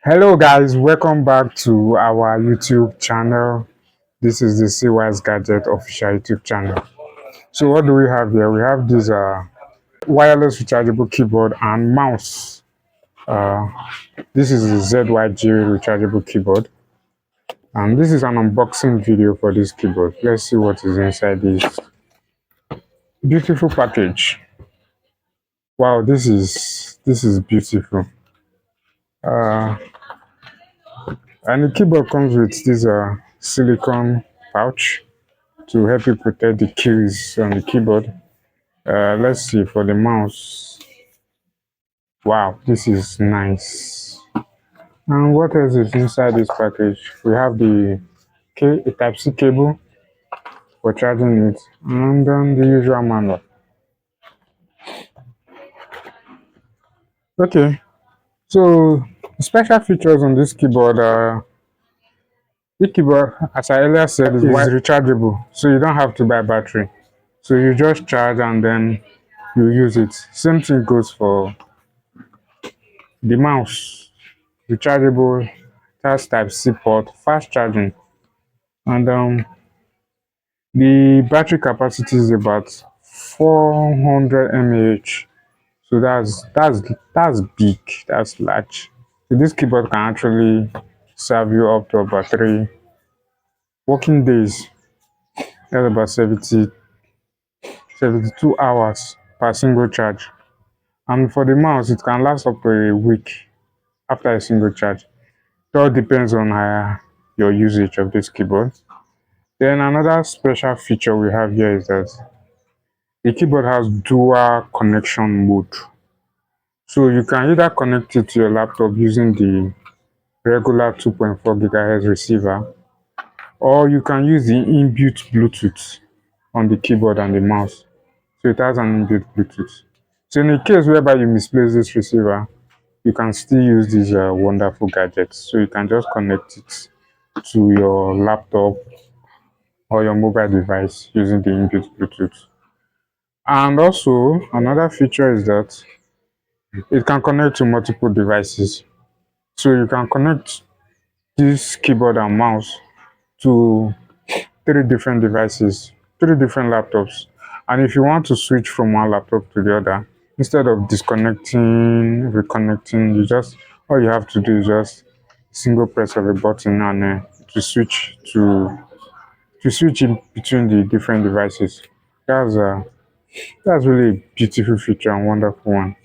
Hello guys, welcome back to our YouTube channel. This is the CY's Gadget official YouTube channel. So what do we have here? We have this wireless rechargeable keyboard and mouse. Uh, this is the ZYG rechargeable keyboard. And this is an unboxing video for this keyboard. Let's see what is inside this beautiful package. Wow, this is beautiful. Uh, and the keyboard comes with this silicone pouch to help you protect the keys on the keyboard. Let's see for the mouse. Wow, this is nice. And what else is inside this package? We have a Type-C cable for charging it, and then the usual manual. Okay, so special features on this keyboard. The keyboard, as I earlier said, is rechargeable, so you don't have to buy battery. So you just charge and then you use it. Same thing goes for the mouse. Rechargeable, has Type-C port, fast charging, and the battery capacity is about 400 mAh. So that's big, that's large. So this keyboard can actually serve you up to about 3 working days. That's about 72 hours per single charge. And for the mouse, it can last up to a week after a single charge. It all depends on your usage of this keyboard. Then another special feature we have here is that the keyboard has dual connection mode. So you can either connect it to your laptop using the regular 2.4 GHz receiver, or you can use the inbuilt Bluetooth on the keyboard and the mouse. So it has an inbuilt Bluetooth. So in a case whereby you misplace this receiver, you can still use these wonderful gadgets. So you can just connect it to your laptop or your mobile device using the inbuilt Bluetooth. And also another feature is that it can connect to multiple devices. So you can connect this keyboard and mouse to 3 different devices, 3 different laptops. And if you want to switch from one laptop to the other, instead of disconnecting, reconnecting, all you have to do is just single press of a button and to switch in between the different devices. That's uh that's really a beautiful feature and wonderful one.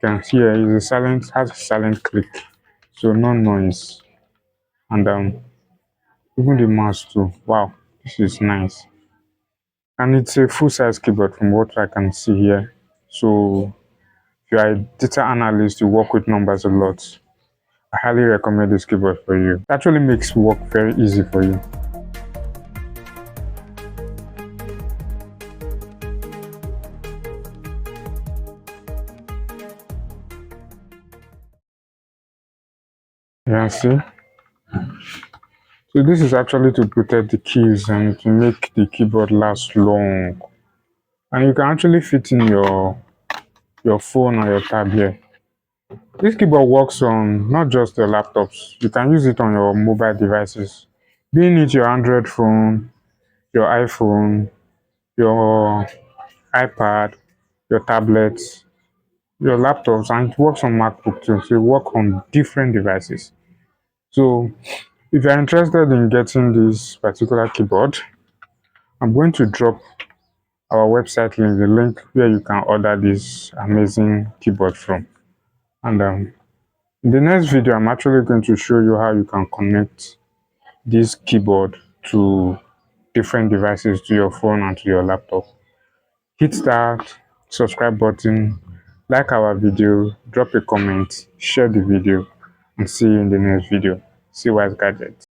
You can see here is a has a silent click, so no noise. And even the mouse too. Wow, this is nice. And it's a full-size keyboard from what I can see here. So if you are a data analyst, you work with numbers a lot, I highly recommend this keyboard for you. It actually makes work very easy for you. Yeah, see. So this is actually to protect the keys and to make the keyboard last long. And you can actually fit in your phone or your tablet. This keyboard works on not just your laptops. You can use it on your mobile devices, being it your Android phone, your iPhone, your iPad, your tablets, your laptops, and it works on MacBook too. So it works on different devices. So if you're interested in getting this particular keyboard, I'm going to drop our website link, the link where you can order this amazing keyboard from. And in the next video, I'm actually going to show you how you can connect this keyboard to different devices, to your phone and to your laptop. Hit that subscribe button, like our video, drop a comment, share the video, and see you in the next video. See Wise Gadget.